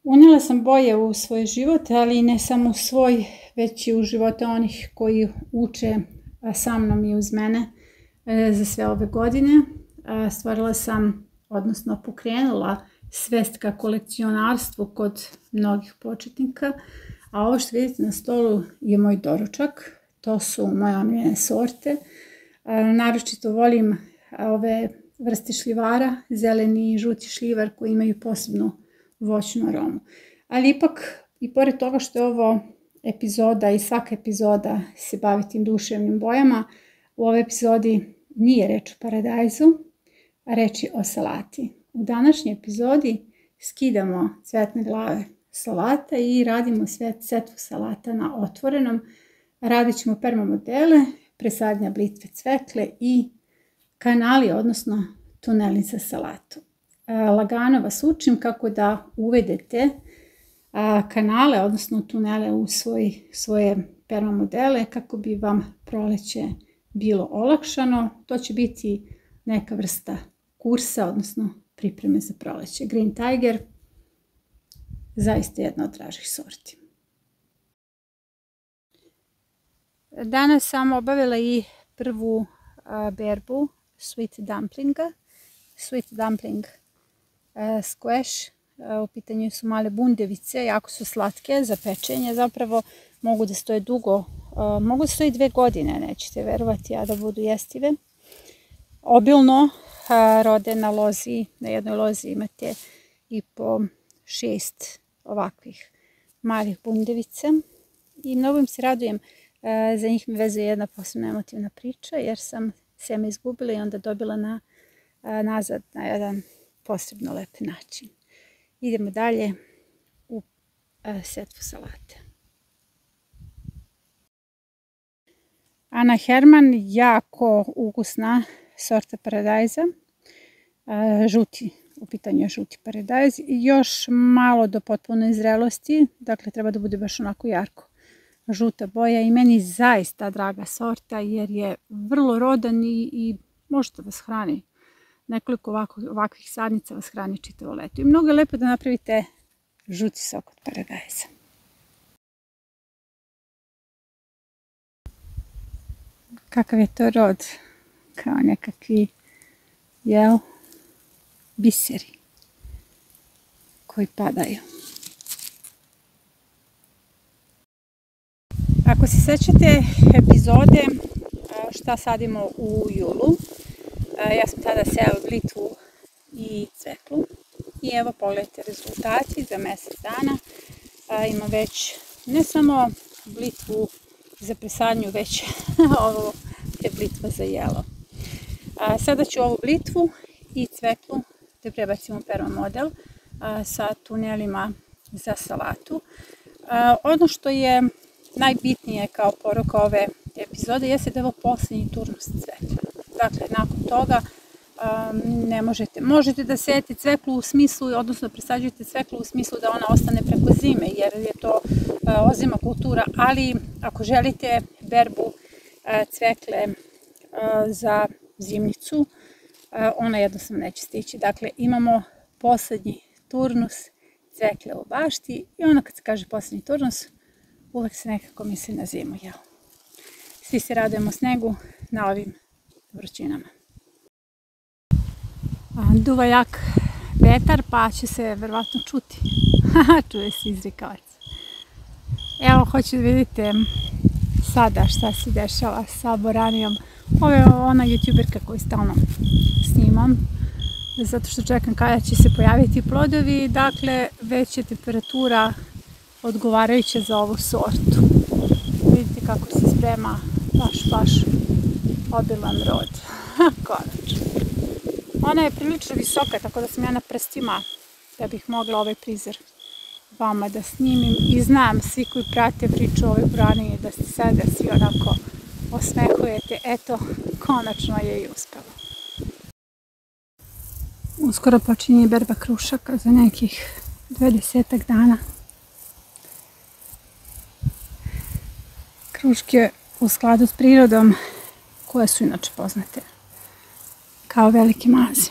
Unijela sam boje u svoj život, ali ne samo u svoj, već i u živote onih koji uče sa mnom i uz mene za sve ove godine. Stvorila sam, odnosno pokrenula svest ka kolekcionarstvu kod mnogih početnika, a ovo što vidite na stolu je moj doručak. To su moje omiljene sorte. Naročito volim ove vrste šljivara, zeleni i žuti šljivar koji imaju posebnu voćnu aromu. Ali ipak, i pored toga što je ovo epizoda i svaka epizoda se bavi tim duševnim bojama, u ovoj epizodi nije reč o paradajzu, a reč je o salati. U današnjoj epizodi skidamo cvetne glave salata i radimo setvu salata na otvorenom. Radit ćemo permamodele, presadnja blitve cvekle i kanali, odnosno tuneli za salatu. Lagano vas učim kako da uvedete kanale, odnosno tunele u svoje permamodele kako bi vam proleće bilo olakšano. To će biti neka vrsta kursa, odnosno pripreme za proleće. Green Tiger, zaista jedna od dražih sorti. Danas sam obavila i prvu berbu sweet dumplinga. Sweet dumpling squash. U pitanju su male bundevice, jako su slatke za pečenje. Zapravo mogu da stoje dugo, mogu da stoje 2 godine, nećete verovati, a da budu jestive. Obilno rode na lozi, na jednoj lozi imate i po 6 ovakvih malih bundevica. I mnogo im se radujem, za njih mi vezuje jedna posebna emotivna priča, jer sam seme izgubila i onda dobila nazad na jedan posebno lep način. Idemo dalje u setvu salate. Ana Herman, jako ukusna sorta paradajza. Žuti, u pitanju je žuti paradajz. Još malo do potpune zrelosti, dakle treba da bude baš onako jarko žuta boja i meni zaista draga sorta jer je vrlo rodan i možete vas hrani. Nekoliko ovakvih sadnica vas hrani čitavo leto. I mnogo je lepo da napravite žuti sok od paradajza. Kakav je to rod? Kao nekakvi, biseri koji padaju. Ako se sećate epizode šta sadimo u julu, ja sam tada sejala blitvu i cveklu i evo pogledajte rezultati za mjesec dana. Imam već ne samo blitvu za presadnju, već ovo je blitva za jelo. Sada ću ovu blitvu i cveklu da prebacimo u permamodel sa tunelima za salatu. Ono što je najbitnije kao poruka ove epizode jeste da je ovo posljednji turnus cvekla. Dakle, nakon toga možete da sejete cveklu u smislu, odnosno presađujete cveklu u smislu da ona ostane preko zime, jer je to ozima kultura, ali ako želite berbu cvekle za zimnicu, ona jednostavno neće stići. Dakle, imamo posljednji turnus cvekle u bašti i ono kad se kaže posljednji turnus, uvek se nekako misli na zimu. Svi se radujemo snegu na ovim vrućinama. Duva jak vetar, pa će se verovatno čuti. Čuje se izrikavac. Evo, hoću da vidite sada šta se dešava sa boranijom. Ovo je ona youtuberka koju stalno snimam, zato što čekam kada će se pojaviti plodovi. Dakle, već je temperatura odgovarajuća za ovu sortu. Vidite kako se sprema baš obilan rod. Konačno. Ona je prilično visoka, tako da sam ja na prstima da bih mogla ovaj prizor vama da snimim. I znam, svi koji prate priču o ovoj boraniji, da ste sada svi onako osmehujete. Eto, konačno je i uspelo. Uskoro počinje berba krušaka za nekih 20 dana. Kruške u skladu s prirodom, koje su inače poznate kao veliki mazi.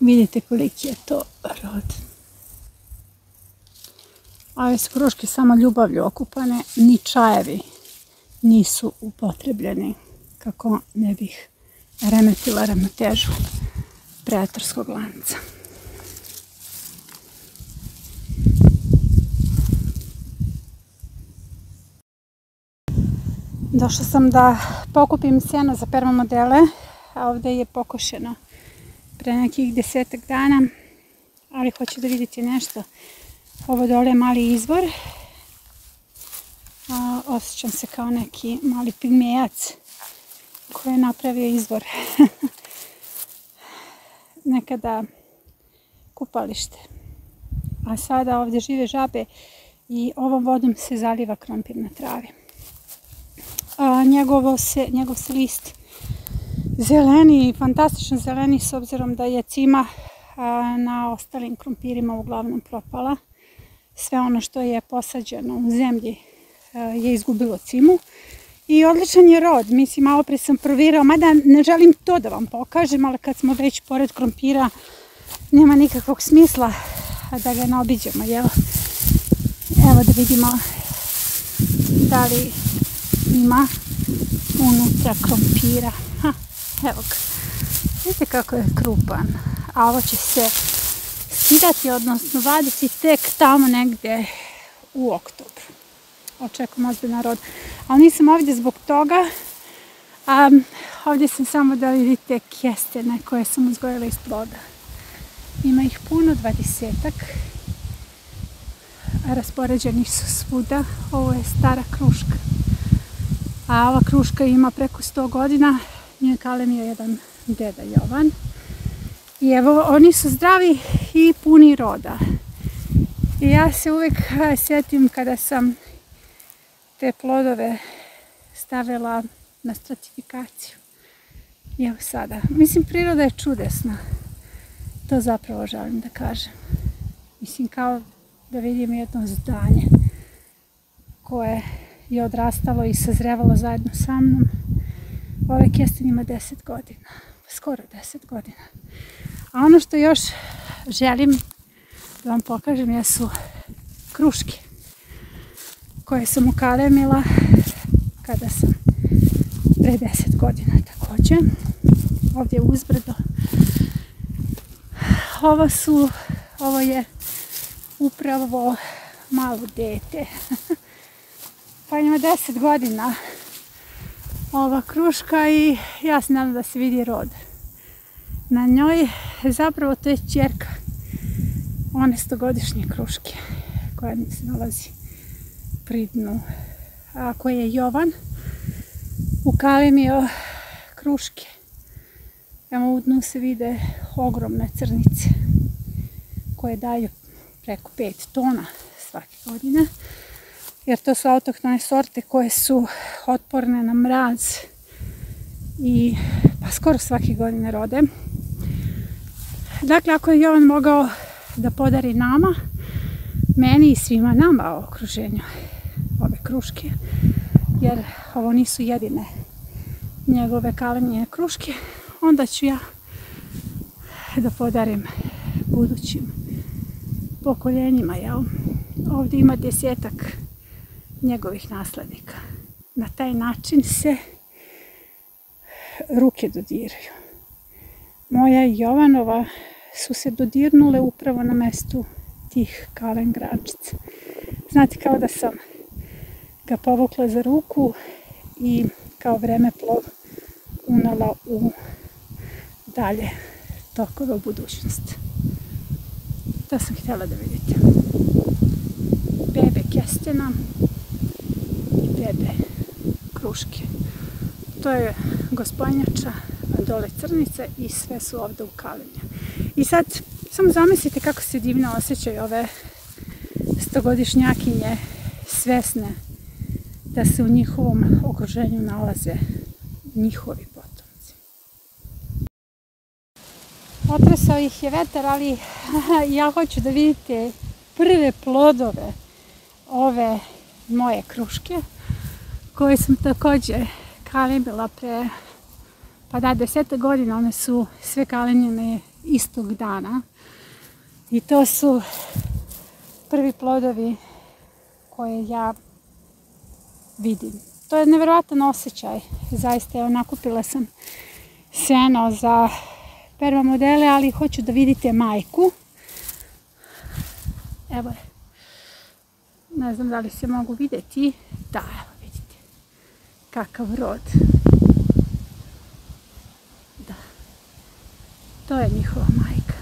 Vidite koliki je to rod. Ove su kruške samo ljubavlju okupane, ni čajevi nisu upotrebljeni kako ne bih remetila ravnotežu predatorskog lanca. Došla sam da pokupim seno za permamodele, a ovdje je pokošeno pre nekih 10 dana, ali hoću da vidite nešto. Ovo dole je mali izvor, osjećam se kao neki mali pigmejac koji je napravio izvor. Nekada kupalište, a sada ovdje žive žabe i ovom vodom se zaliva krompir na travi. Njegov se list zeleni, fantastično zeleni, s obzirom da je cima na ostalim krompirima uglavnom propala. Sve ono što je posađeno u zemlji je izgubilo cimu i odličan je rod. Mislim, malo prije sam provjerila, mada ne želim to da vam pokažem, ali kad smo već pored krompira nema nikakvog smisla da ga ne obiđemo, jel? Evo da vidimo da li ima unutra krompira. Evo ga. Vidite kako je krupan. A ovo će se skidati, odnosno vaditi tek tamo negdje u oktobru. Očekujem ozbiljan rod. Ali nisam ovdje zbog toga. Ovdje sam samo da vidite kestene koje sam uzgojila iz ploda. Ima ih puno, 20-ak. Raspoređeni su svuda. Ovo je stara kruška. A ova kruška ima preko 100 godina. Nju je kalemio jedan deda Jovan. I evo, oni su zdravi i puni roda. I ja se uvijek sjetim kada sam te plodove stavila na stratifikaciju. I evo sada. Mislim, priroda je čudesna. To zapravo želim da kažem. Mislim, kao da vidim jedno zdanje koje je odrastalo i sazrevalo zajedno sa mnom. Ovaj kesten ima 10 godina. Skoro 10 godina. A ono što još želim da vam pokažem jesu kruške koje sam ukalemila kada sam pre 10 godina također. Ovdje je uzbrdo. Ovo je upravo malo dete. Pa ima 10 godina ova kruška i ja se nadam da se vidi rod. Na njoj zapravo to je ćerka one 100-godišnje kruške koja se nalazi pri dnu, a koje je Jovan ukalemio kruške. Evo u dnu se vide ogromne crnice koje daju preko 5 tona svake godine, jer to su autohtone sorte koje su otporne na mraz i pa skoro svake godine rode. Dakle, ako je Jovan mogao da podari nama, meni i svima nama u okruženju ove kruške, jer ovo nisu jedine njegove kalemljene kruške, onda ću ja da podarim budućim pokoljenjima, jel? Ovdje ima 10-ak njegovih naslednika. Na taj način se ruke dodiraju. Moja i Jovanova su se dodirnule upravo na mestu tih kalen grančica. Znate, kao da sam ga povukla za ruku i kao vremeplov unala u dalje tokove u budućnost. To sam htjela da vidite. Bebe kestena i bebe kruške. To je gosponjača, a dole crnica i sve su ovdje u kalemlju. I sad samo zamislite kako se divno osjećaju ove 100-godišnjakinje svesne da se u njihovom okruženju nalaze njihovi potomci. Otresao ih je vetar, ali ja hoću da vidite prve plodove ove moje kruške koje sam također kalemila pre 10 godina. One su sve kalemljene istog dana. I to su prvi plodovi koje ja vidim. To je nevjerojatan osjećaj. Zaista, evo, nakupila sam seno za permamodele, ali hoću da vidite majku. Evo je. Ne znam da li se mogu vidjeti. Da, evo vidite. Kakav rod. Da. To je njihova majka.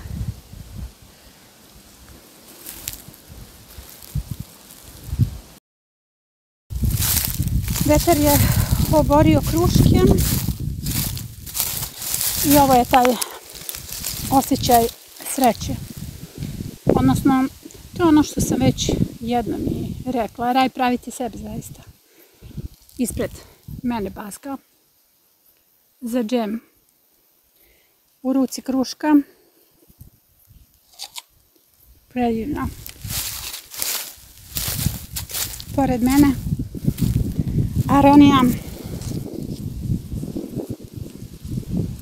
Vetar je oborio kruške i ovo je taj osjećaj sreće. Odnosno, to je ono što sam već jednom i rekla. Raj praviti sebi zaista. Ispred mene bazga za džem. U ruci kruška. Predivna. Pored mene aronija.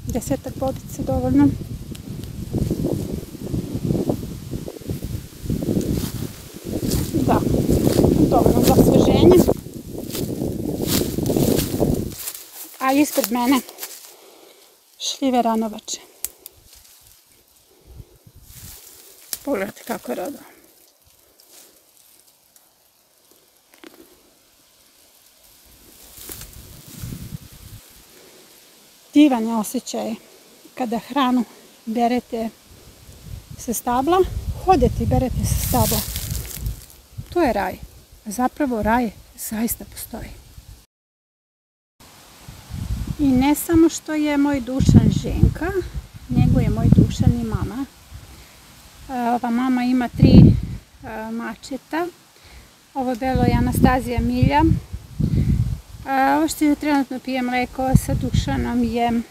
10 bobica dovoljno. Da, dovoljno za osveženje. A ispred mene šljive ranovače. Pogledajte kako je rodilo. Divan je osjećaj kada hranu berete sa stabla, hodete i berete sa stabla. To je raj. Zapravo raj zaista postoji. I ne samo što je moj Dušan ženka, nego je moj Dušan i mama. Ova mama ima 3 mačeta. Ovo belo je Anastazija Milja. Ovo što trenutno pije mleko sa Dušanom je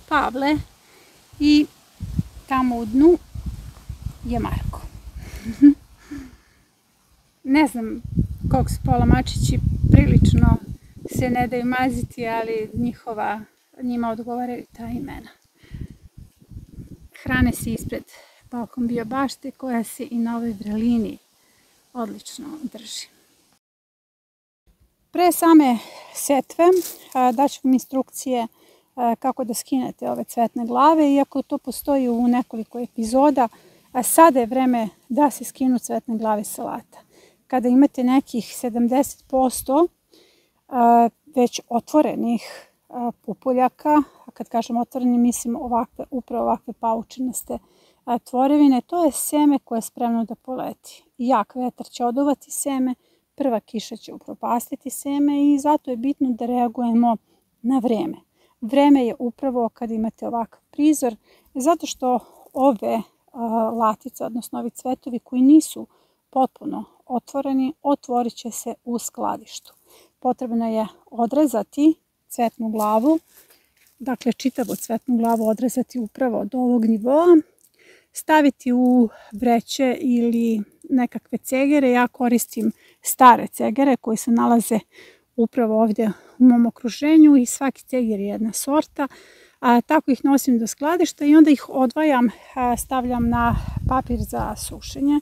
Pavle i tamo u dnu je Marko. Ne znam koliko su pola mačići, prilično se ne daju maziti, ali njima odgovaraju ta imena. Hrane se ispred balkon biobašte koja se i na ovoj vrelini odlično drži. Pre same setve daću vam instrukcije kako da skinete ove cvetne glave, iako to postoji u nekoliko epizoda, a sada je vreme da se skinu cvetne glave salata. Kada imate nekih 70% već otvorenih pupoljaka, a kad kažem otvoreni mislim upravo ovakve paučinaste tvorevine, to je seme koje je spremno da poleti. Jak vetar će oduvati seme, prva kiša će upropastiti seme i zato je bitno da reagujemo na vreme. Vreme je upravo kad imate ovakav prizor, zato što ove latice, odnosno ovi cvetovi koji nisu potpuno otvoreni, otvorit će se u skladištu. Potrebno je odrezati cvetnu glavu, dakle čitavu cvetnu glavu odrezati upravo od ovog nivoa, staviti u vreće ili nekakve cegere. Ja koristim stare cegere koji se nalaze upravo ovdje u mom okruženju i svaki ceger je jedna sorta. Tako ih nosim do skladišta i onda ih odvajam, stavljam na papir za sušenje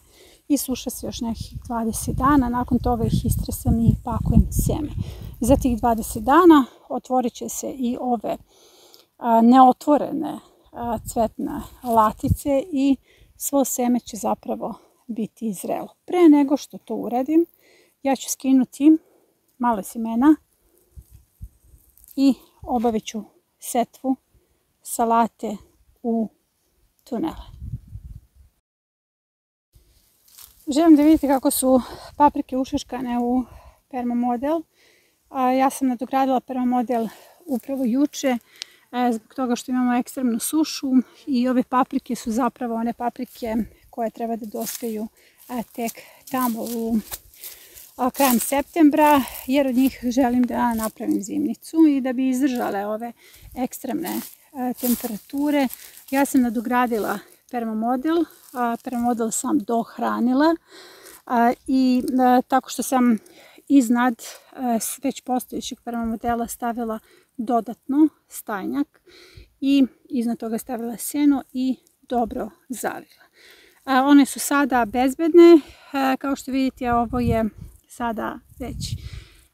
i suše se još nekih 20 dana. Nakon toga ih istresam i pakujem sjeme. Za tih 20 dana otvorit će se i ove neotvorene cvetne latice i svo seme će zapravo biti zrelo. Pre nego što to uradim, ja ću skinuti malo semena i obavit ću setvu salate u tunele. Želim da vidite kako su paprike ušaškane u permamodel. Ja sam nadogradila permamodel upravo juče zbog toga što imamo ekstremnu sušu i ove paprike su zapravo one paprike koje treba da dospiju tek tamo u krajem septembra, jer od njih želim da napravim zimnicu i da bi izdržale ove ekstremne temperature. Ja sam nadogradila permamodel, permamodel sam dohranila i tako što sam iznad već postojećeg permamodela stavila dodatno stajnjak i iznad toga stavila seno i dobro zalila. One su sada bezbedne, kao što vidite ovo je sada već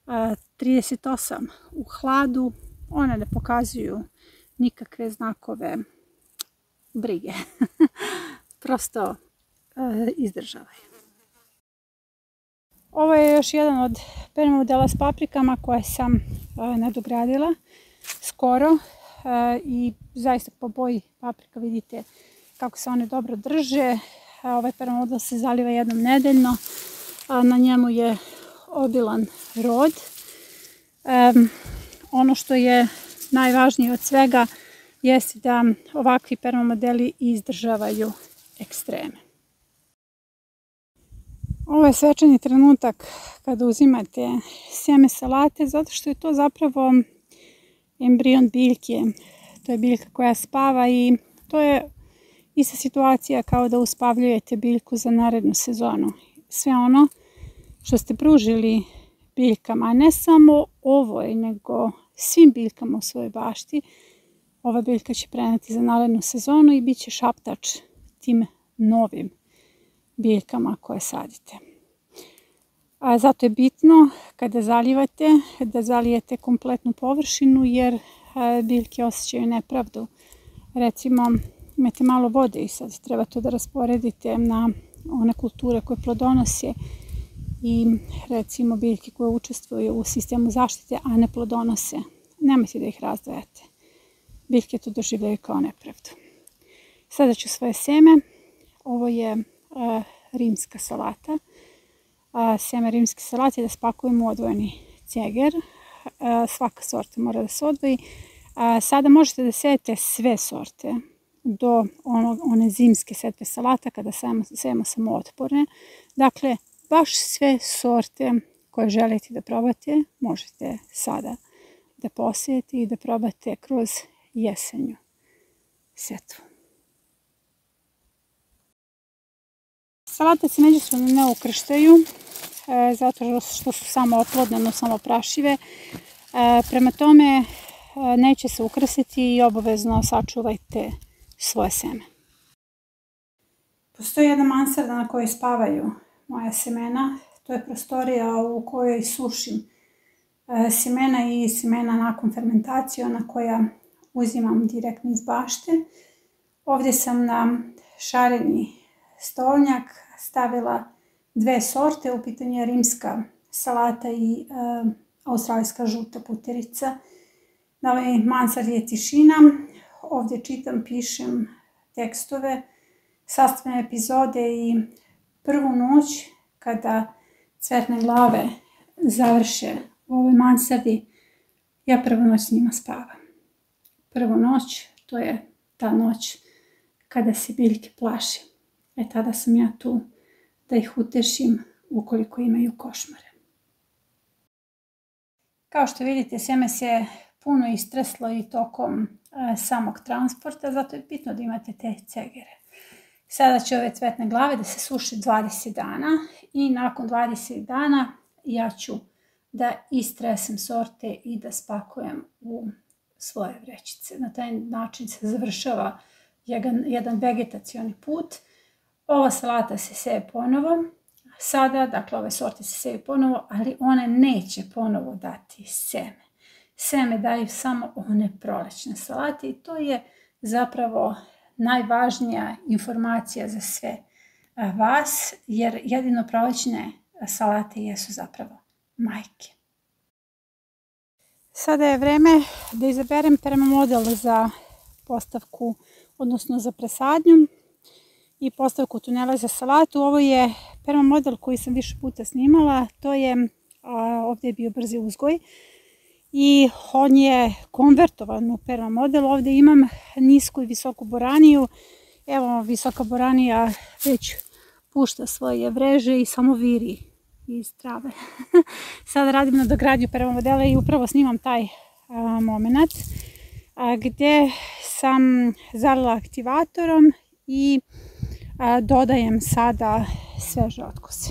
38 u hladu, one ne pokazuju nikakve znakove brige, prosto izdržavaju. Ovo je još jedan od permamodela s paprikama koje sam nadogradila skoro i zaista po boji paprika vidite kako se one dobro drže. Ovaj permamodel se zaliva jednom nedeljno, na njemu je obilan rod. Ono što je najvažnije od svega jeste da ovakvi permamodeli izdržavaju ekstreme. Ovo je svečani trenutak kada uzimate sjeme salate, zato što je to zapravo embrion biljke. To je biljka koja spava i to je ista situacija kao da uspavljujete biljku za narednu sezonu. Sve ono što ste pružili biljkama, a ne samo ovoj, nego svim biljkama u svojoj bašti, ova biljka će preneti za narednu sezonu i bit će šaptač tim novim biljkama koje sadite. Zato je bitno kada zalijevate da zalijete kompletnu površinu jer biljke osjećaju nepravdu. Recimo imate malo vode i sad treba to da rasporedite na one kulture koje plodonose i recimo biljke koje učestvuju u sistemu zaštite, a ne plodonose. Nemojte da ih razdvajate. Biljke to doživljaju kao nepravdu. Sada ću svoje seme. Ovo je rimska salata. Seme rimske salate da spakujemo u odvojeni ceger. Svaka sorta mora da se odvoji. Sada možete da sejete sve sorte do one zimske setve salata kada sejemo samo otporne. Dakle, baš sve sorte koje želite da probate možete sada da posejete i da probate kroz jesenju setvu. Salate se međusobno ne ukrštaju zato što su samo oplodne, no samo prašive. Prema tome neće se ukrstiti i obavezno sačuvajte svoje seme. Postoji jedna mansarda na kojoj spavaju moja semena. To je prostorija u kojoj sušim semena i semena nakon fermentacije, ona koja uzimam direktno iz bašte. Ovdje sam na šareni stolnjak stavila dve sorte, u pitanju je rimska salata i australijska žuta puterica. Na ovoj mansardi je tišina, ovdje čitam, pišem tekstove, sastavne epizode i prvu noć kada cvetne glave završe u ovoj mansardi, ja prvu noć s njima spavam. Prvu noć, to je ta noć kada se biljke plaše. Tada sam ja tu da ih utešim ukoliko imaju košmare. Kao što vidite, seme se puno istreslo i tokom samog transporta, zato je bitno da imate te cegere. Sada će ove cvetne glave da se suše 20 dana i nakon 20 dana ja ću da istresem sorte i da spakujem u svoje vrećice. Na taj način se završava jedan vegetacioni put. Ova salata se seje ponovo. Sada, dakle, ove sorte se seju ponovo, ali one neće ponovo dati seme. Seme daju samo one prolećne salate i to je zapravo najvažnija informacija za sve vas, jer jedino prolećne salate jesu zapravo majke. Sada je vreme da izaberem permamodel za postavku, odnosno za presadnju i postavku tunela za salatu. Ovo je permamodel koji sam više puta snimala, to je, ovdje je bio brzi uzgoj i on je konvertovan u permamodel. Ovdje imam nisku i visoku boraniju. Evo, visoka boranija već pušta svoje vreže i samo viri iz trave. Sada radim na dogradnju permamodela i upravo snimam taj moment gdje sam zalila aktivatorom i dodajem sada sveže otkuse.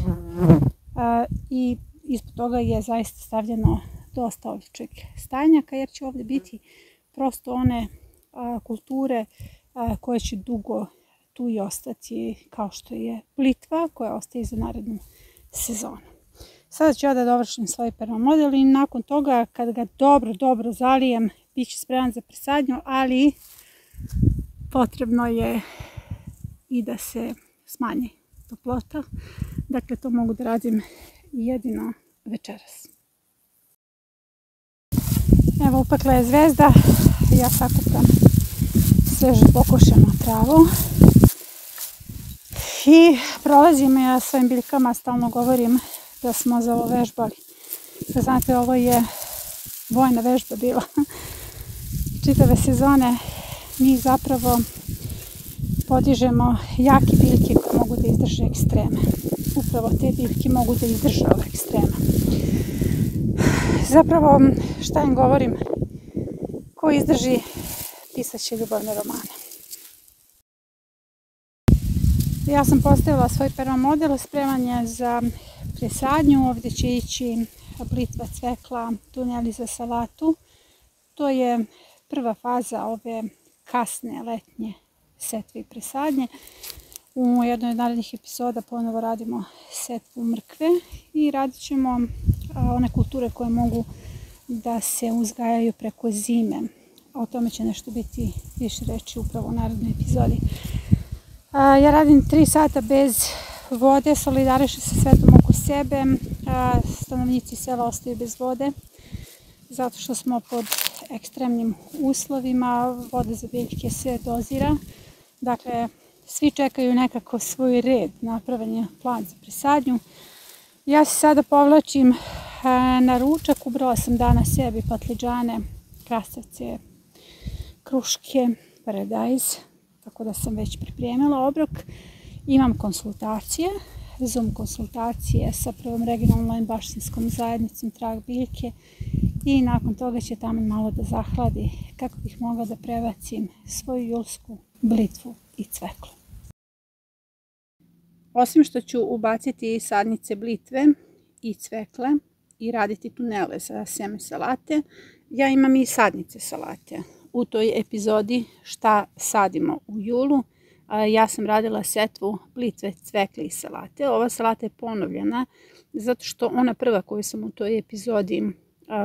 I ispod toga je zaista stavljeno dosta ovčjeg stajnjaka, jer će ovdje biti prosto one kulture koje će dugo tu i ostati kao što je blitva koja ostaje za narednu sezonu. Sada ću ja da dovršim svoj permamodel i nakon toga kad ga dobro zalijem bit će spreman za presadnju, ali potrebno je i da se smanji toplota. Dakle, to mogu da radim jedino večeras. Evo, upekla je zvezda, ja sakupam sveže pokošenu travu i prolazim ja svojim biljkama, stalno govorim da smo za ovo vežbali. Da znate, ovo je vojna vežba bila. Čitave sezone mi zapravo podižemo jake biljke koje mogu da izdrže ekstreme. Upravo te biljke mogu da izdrže ove ekstreme. Zapravo, šta im govorim? Ko izdrži, pisat će ljubavne romane. Ja sam postavila svoj permamodel, spreman je za presadnju. Ovdje će ići blitva, cvekla, tuneli za salatu. To je prva faza ove kasne letnje setve i presadnje. U jednoj od narednih epizoda ponovo radimo setvu mrkve i radit ćemo one kulture koje mogu da se uzgajaju preko zime. O tome će nešto biti više reći upravo u narednoj epizodi. Ja radim 3 sata bez vode, solidarišem se svetom oko sebe. Stanovnici sela ostaju bez vode zato što smo pod ekstremnim uslovima. Voda za biljke se dozira. Dakle, svi čekaju nekako svoj red, napraven je plan za presadnju. Ja se sada povlačim na ručak, ubrala sam danas sebi patliđane, krastavce, kruške, paradajz, tako da sam već pripremila obrok. Imam konsultacije, Zoom konsultacije sa prvom regionalnom baštinskom zajednicom Trag biljke i nakon toga će tamo malo da zahladi kako bih mogla da prebacim svoju julsku blitvu i cveklu. Osim što ću ubaciti sadnice blitve i cvekle i raditi tunele za sjeme salate, ja imam i sadnice salate. U toj epizodi šta sadimo u julu, ja sam radila setvu blitve, cvekle i salate. Ova salata je ponovljena zato što ona prva koju sam u toj epizodi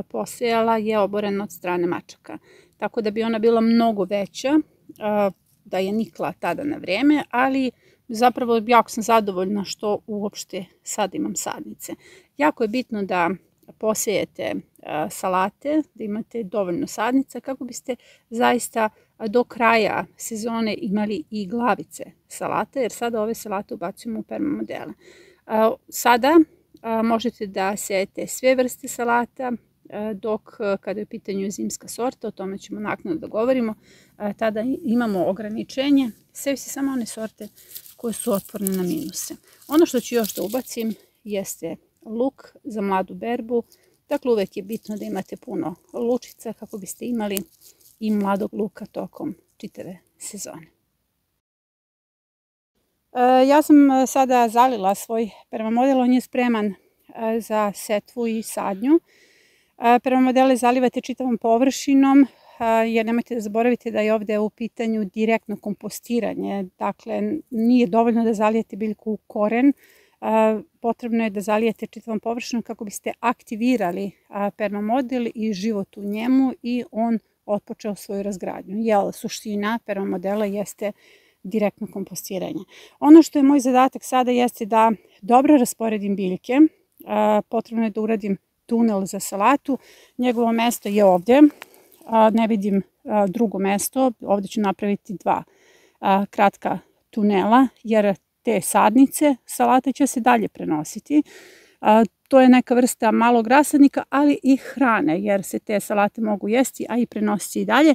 posejala je oborena od strane mačaka. Tako da bi ona bila mnogo veća da je nikla tada na vreme, ali zapravo jako sam zadovoljna što uopšte sad imam sadnice. Jako je bitno da posejete salate, da imate dovoljno sadnica kako biste zaista do kraja sezone imali i glavice salata, jer sada ove salate ubacujemo u permamodele. Sada možete da sejete sve vrste salata, dok kada je u pitanju zimska sorta, o tome ćemo naknadno da govorimo, tada imamo ograničenje, seju se samo one sorte koje su otporne na minuse. Ono što ću još da ubacim jeste luk za mladu berbu. Dakle, uvek je bitno da imate puno lučica kako biste imali i mladog luka tokom čitave sezone. Ja sam sada zalila svoj permamodel, on je spreman za setvu i sadnju. Permamodele zalivate čitavom površinom, jer nemojte da zaboravite da je ovdje u pitanju direktno kompostiranje. Dakle, nije dovoljno da zalijete biljku u koren, potrebno je da zalijete čitavom površinom kako biste aktivirali permamodel i život u njemu i on otpočeo svoju razgradnju. Jer suština permamodela jeste direktno kompostiranje. Ono što je moj zadatak sada jeste da dobro rasporedim biljke. Potrebno je da uradim tunel za salatu. Njegovo mesto je ovdje. Ne vidim drugo mesto. Ovdje ću napraviti 2 kratka tunela jer te sadnice salate će se dalje prenositi. To je neka vrsta malog rasadnika, ali i hrane, jer se te salate mogu jesti, a i prenositi i dalje.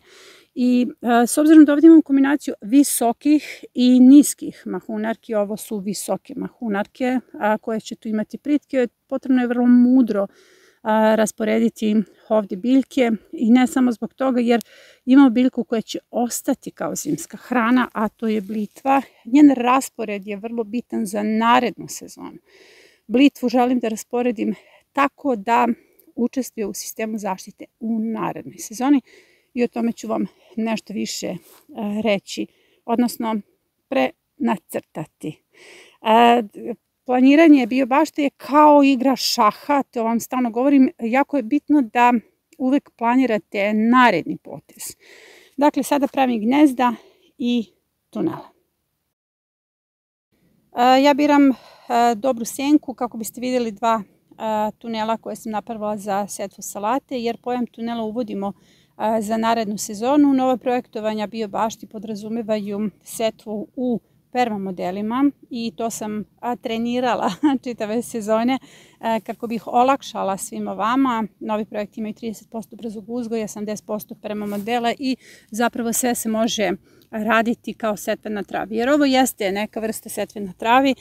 I s obzirom da ovdje imam kombinaciju visokih i niskih mahunarki, ovo su visoke mahunarke koje će tu imati pritke, potrebno je vrlo mudro rasporediti ovdje biljke i ne samo zbog toga jer imamo biljku koja će ostati kao zimska hrana, a to je blitva. Njen raspored je vrlo bitan za narednu sezonu. Blitvu želim da rasporedim tako da učestvuje u sistemu zaštite u narednoj sezoni i o tome ću vam nešto više reći, odnosno pre nacrtati. Planiranje biobašte je kao igra šaha, to vam stalno govorim, jako je bitno da uvek planirate naredni potez. Dakle, sada pravim gnezda i tunele. Ja biram dobru senku kako biste vidjeli dva tunela koje sam napravila za setvu salate, jer pojam tunela uvodimo za narednu sezonu. Nova projektovanja biobašti podrazumevaju setvu u permamodelima i to sam trenirala čitave sezone kako bih olakšala svima vama. Novi projekt imaju 30% brzog uzgoja, 80% permamodela i zapravo sve se može raditi kao setva na travi. Jer ovo jeste neka vrsta setve na travi.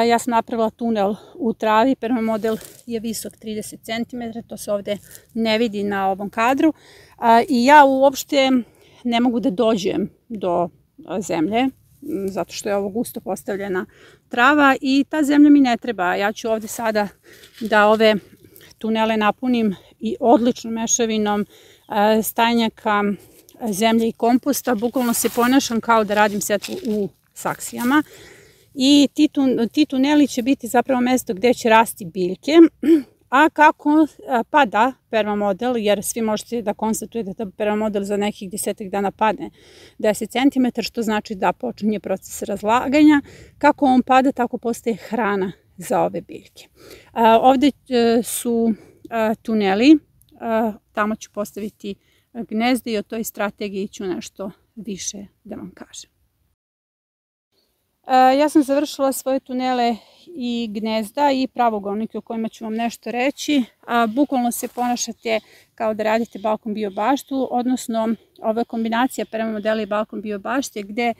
Ja sam napravila tunel u travi, permamodel je visok 30 cm, to se ovde ne vidi na ovom kadru. I ja uopšte ne mogu da dođem do zemlje, zato što je ovo gusto postavljena trava i ta zemlja mi ne treba. Ja ću ovde sada da ove tunele napunim i odličnom mešavinom stajnjaka, zemlje i komposta. Bukvalno se ponašam kao da radim setvu u saksijama. I ti tuneli će biti zapravo mesto gde će rasti biljke. A kako pada permamodel, jer svi možete da konstatujete da permamodel za nekih 10 dana padne 10 cm, što znači da počinje proces razlaganja. Kako on pada, tako postaje hrana za ove biljke. Ovde su tuneli, tamo ću postaviti gnezde i o toj strategiji ću nešto više da vam kažem. Ja sam završila svoje tunele i gnezda i pravogonike o kojima ću vam nešto reći. Bukvalno se ponašate kao da radite balkon biobaštu, odnosno ova kombinacija permamodela i balkon biobašte gde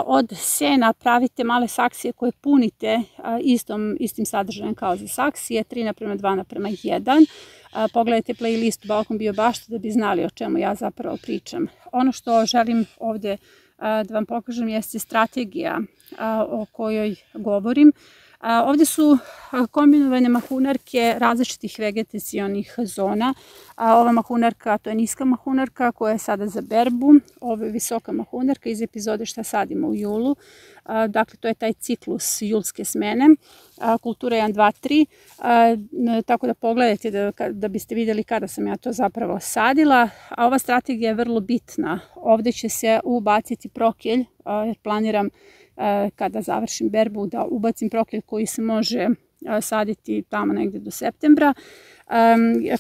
od sena pravite male saksije koje punite istim sadržajem kao za saksije, 3:2:1. Pogledajte playlist balkon biobašte da bi znali o čemu ja zapravo pričam. Ono što želim ovde da vam pokažem jeste strategija o kojoj govorim. Ovde su kombinovane mahunarke različitih vegetacionih zona. Ova mahunarka, to je niska mahunarka koja je sada za berbu. Ovo je visoka mahunarka iz epizode Šta sadimo u julu. Dakle, to je taj ciklus julske smene. Kultura 1, 2, 3. Tako da pogledajte da biste vidjeli kada sam ja to zapravo sadila. A ova strategija je vrlo bitna. Ovde će se ubaciti prokelj, jer planiram kada završim berbu da ubacim prokelj koji se može saditi tamo negde do septembra.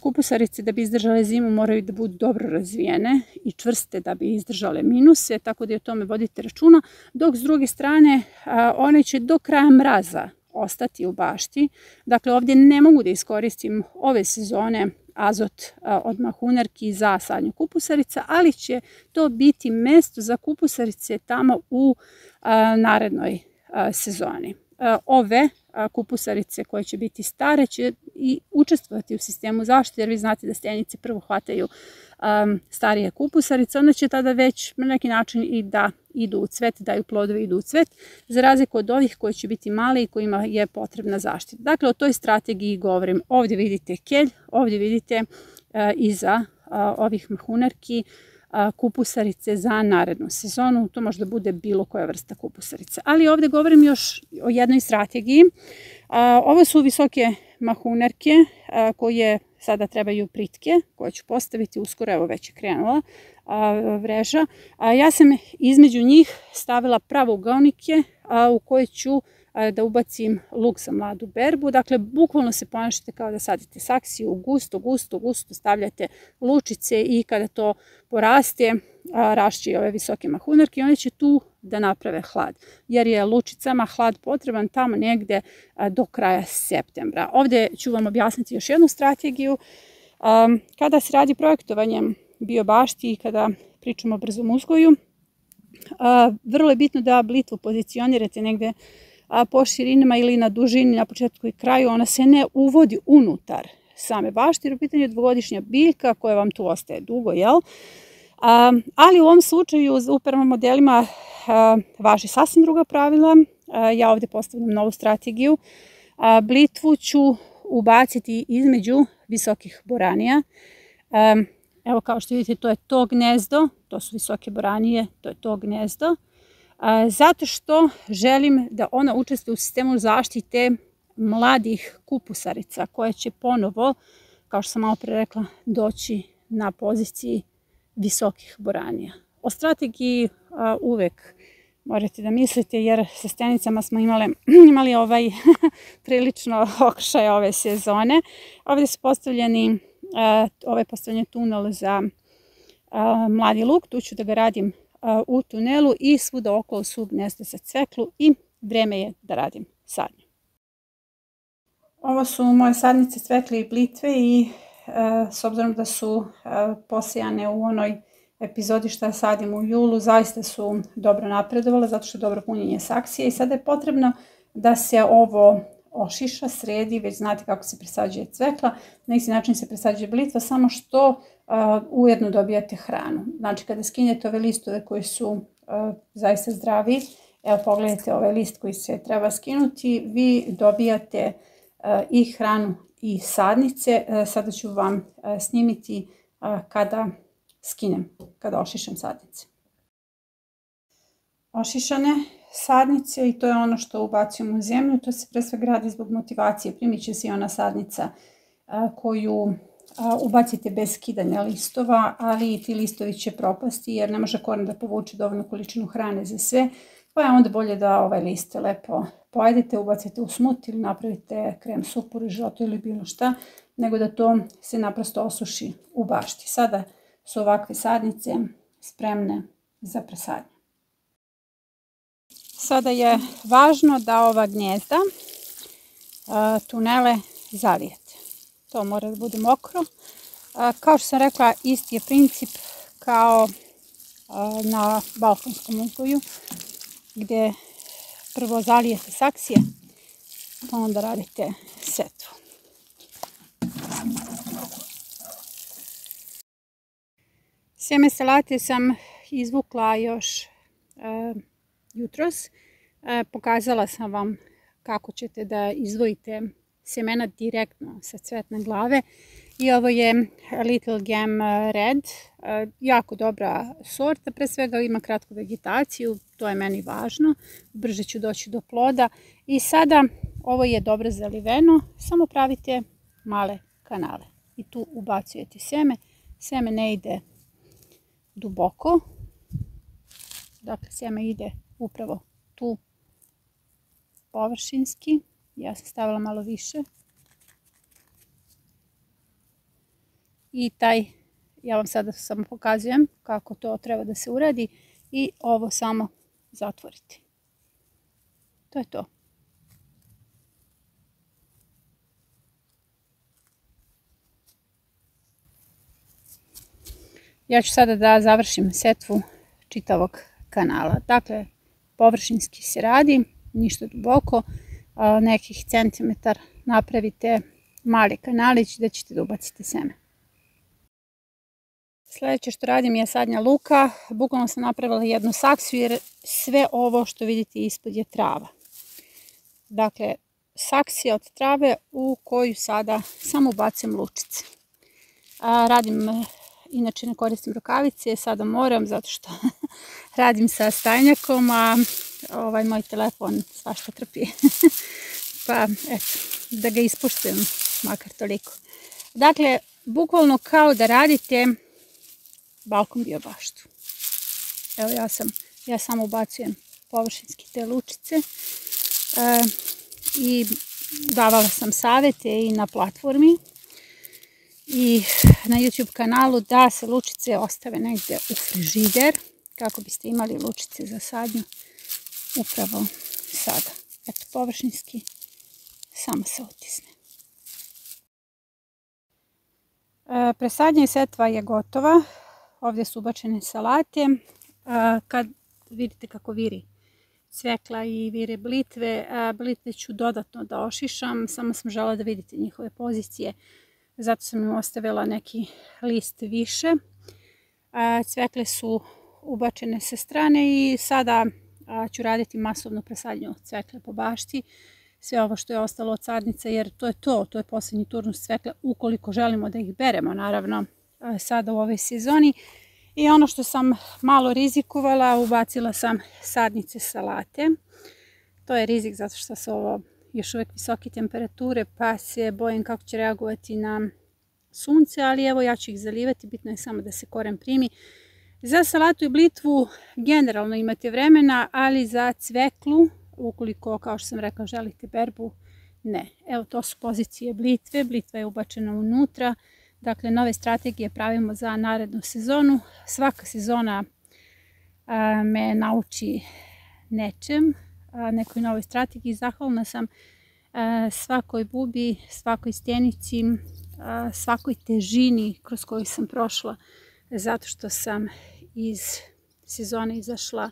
Kupusarice da bi izdržale zimu moraju da budu dobro razvijene i čvrste da bi izdržale minuse, tako da i o tome vodite računa, dok s druge strane one će do kraja mraza ostati u bašti. Dakle, ovdje ne mogu da iskoristim ove sezone azot od mahunarki za sadnju kupusarica, ali će to biti mesto za kupusarice tamo u narednoj sezoni. Ove kupusarice koje će biti stare će i učestvovati u sistemu zaštite, jer vi znate da stenice prvo hvataju starije kupusarice, onda će tada već na neki način i da idu u cvet, daju plodove, idu u cvet, za razliku od ovih koji će biti mali i kojima je potrebna zaštita. Dakle, o toj strategiji govorim. Ovdje vidite kelj, ovdje vidite iza ovih mahunarki kupusarice za narednu sezonu. To može da bude bilo koja vrsta kupusarice. Ali ovdje govorim još o jednoj strategiji. Ovo su visoke mahunarke koje sada trebaju pritke, koje ću postaviti uskoro, evo već je krenula vreža. Ja sam između njih stavila pravougaonike u koje ću da ubacim luk za mladu berbu. Dakle, bukvalno se ponašate kao da sadite saksiju, gusto stavljate lučice i kada to poraste, rašće i ove visoke mahunarke i one će tu da naprave hlad. Jer je lučicama hlad potreban tamo negde do kraja septembra. Ovdje ću vam objasniti još jednu strategiju. Kada se radi projektovanje biobašti i kada pričamo o brzom uzgoju, vrlo je bitno da blitvu pozicionirate negde po širinama ili na dužini, na početku i kraju. Ona se ne uvodi unutar same bašte, jer u pitanju je dvogodišnja biljka koja vam tu ostaje dugo, jel? Ali u ovom slučaju u permamodelima važi sasvim druga pravila. Ja ovdje postavljam novu strategiju. Blitvu ću ubaciti između visokih boranija. Evo kao što vidite, to je to gnezdo, to su visoke boranije, to je to gnezdo. zato što želim da ona učestvuje u sistemu zaštite mladih kupusarica koje će ponovo, kao što sam malo pre rekla, doći na poziciji visokih boranija. O strategiji uvek morate da mislite, jer sa stenicama smo imali prilično okršaj ove sezone. Ovdje su postavljeni, ovaj postavljen tunel za mladi luk, tu ću da ga radim u tunelu i svuda okolo su gnezda za cveklu i vreme je da radim sadnju. Ovo su moje sadnice cvekle i blitve i s obzirom da su posejane u onoj epizodi šta sadim u julu, zaista su dobro napredovale zato što je dobro punjenje saksije i sada je potrebno da se ovo ošiša, sredi, već znate kako se presađuje cvekla, na isti način se presađuje blitva, samo što ujedno dobijate hranu. Znači kada skinjete ove listove koji su zaista zdravi, evo pogledajte ovaj list koji se treba skinuti, vi dobijate i hranu i sadnice. Sada ću vam snimiti kada skinem, kada ošišam sadnice. Ošišane sadnice, i to je ono što ubacujemo u zemlju, to se pre svega radi zbog motivacije. Primit će se i ona sadnica koju ubacite bez skidanja listova, ali i ti listovi će propasti jer ne može koren da povuče dovoljnu količinu hrane za sve, pa je onda bolje da ovaj list lepo pojedete, ubacite u smut ili napravite krem supu, rižoto ili bilo šta, nego da to se naprosto osuši u bašti. Sada su ovakve sadnice spremne za presadnju. Sada je važno da ova gnjezda, tunele zalijete. To mora da bude mokro. Kao što sam rekla, isti je princip kao na balkanskom uzgoju, gdje prvo zalijete saksije, pa onda radite setvu. Sjeme salate sam izvukla još jutros. Pokazala sam vam kako ćete da izdvojite sjemena direktno sa cvetne glave. I ovo je Little Game Red, jako dobra sorta, pre svega ima kratku vegetaciju, to je meni važno, brže ću doći do ploda. I sada ovo je dobro zaliveno, samo pravite male kanale i tu ubacujete sjeme. Sjeme ne ide duboko, dakle sjeme ide upravo tu površinski, ja sam stavila malo više. I ja vam sada samo pokazujem kako to treba da se uradi i ovo samo zatvorite. To je to. Ja ću sada da završim setvu čitavog kanala. Dakle, površinski se radi, ništa duboko, nekih centimetar napravite mali kanalić da ćete da ubacite seme. Sljedeće što radim je sadnja luka. Bukvalno sam napravila jednu saksiju jer sve ovo što vidite ispod je trava. Dakle, saksija od trave u koju sada samo ubacim lučice. Inače ne koristim rukavice, sada moram zato što radim sa stajnjakom, a moj telefon svašta trpi. Pa eto, da ga ispuštujem makar toliko. Dakle, bukvalno kao da radite balkon biobaštu. Evo ja samo ubacujem površinski te lučice i davala sam savjete i na platformi i na YouTube kanalu da se lučice ostave negdje u frižider kako biste imali lučice za sadnju upravo sada. Eto, površinski samo se otisne. Presadnja i setva je gotova. Ovdje su ubačene salate. Kad vidite kako viri cvekla i vire blitve, blitve ću dodatno da ošišam, samo sam žela da vidite njihove pozicije, zato sam im ostavila neki list više. Cvekle su ubačene sa strane i sada ću raditi masovnu presadnju cvekle po bašti. Sve ovo što je ostalo od sadnica, jer to je posljednji turnus cvekle ukoliko želimo da ih beremo, naravno, sada u ovoj sezoni. I ono što sam malo rizikovala, ubacila sam sadnice salate. To je rizik zato što su ovo još uvijek visoke temperature, pa se bojim kako će reagovati na sunce, ali evo ja ću ih zalivati, bitno je samo da se koren primi. Za salatu i blitvu generalno imate vremena, ali za cveklu, ukoliko, kao što sam rekla, želite berbu, ne. Evo, to su pozicije blitve, blitva je ubačena unutra. Dakle, nove strategije pravimo za narednu sezonu. Svaka sezona me nauči nečem, nekoj novoj strategiji. Zahvalna sam svakoj bubi, svakoj stjenici, svakoj težini kroz koju sam prošla, zato što sam iz sezone izašla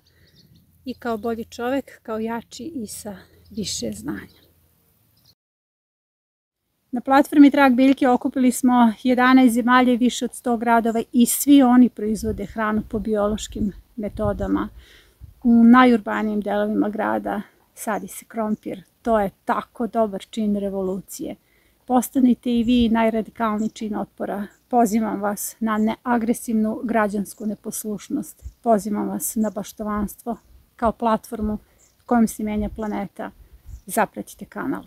i kao bolji čovjek, kao jači i sa više znanja. Na platformi Trag biljke okupili smo 11 zemalja i više od 100 gradova i svi oni proizvode hranu po biološkim metodama. U najurbanijim delovima grada sadi se krompir. To je tako dobar čin revolucije. Postanite i vi najradikalniji čin otpora. Pozivam vas na neagresivnu građansku neposlušnost. Pozivam vas na baštovanstvo kao platformu kojom se menja planeta. Zapratite kanal.